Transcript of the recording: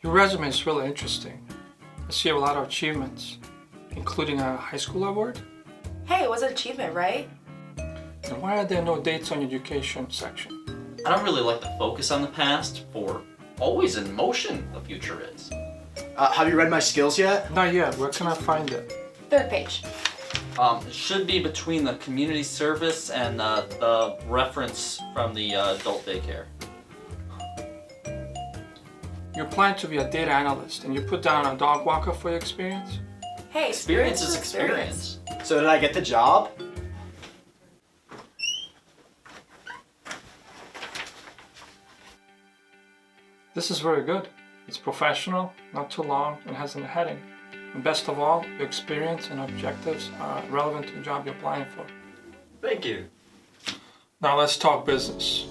Your resume is really interesting. I see a lot of achievements, including a high school award. Hey, it was an achievement, right? And why are there no dates on your education section? I don't really like to focus on the past, for always in motion the future is. Have you read my skills yet? Not yet. Where can I find it? Third page. It should be between the community service and the reference from the adult daycare. You applying to be a data analyst and you put down a dog walker for your experience? Hey, Experience is experience. So did I get the job? This is very good. It's professional, not too long, and has a heading. And best of all, your experience and objectives are relevant to the job you're applying for. Thank you. Now let's talk business.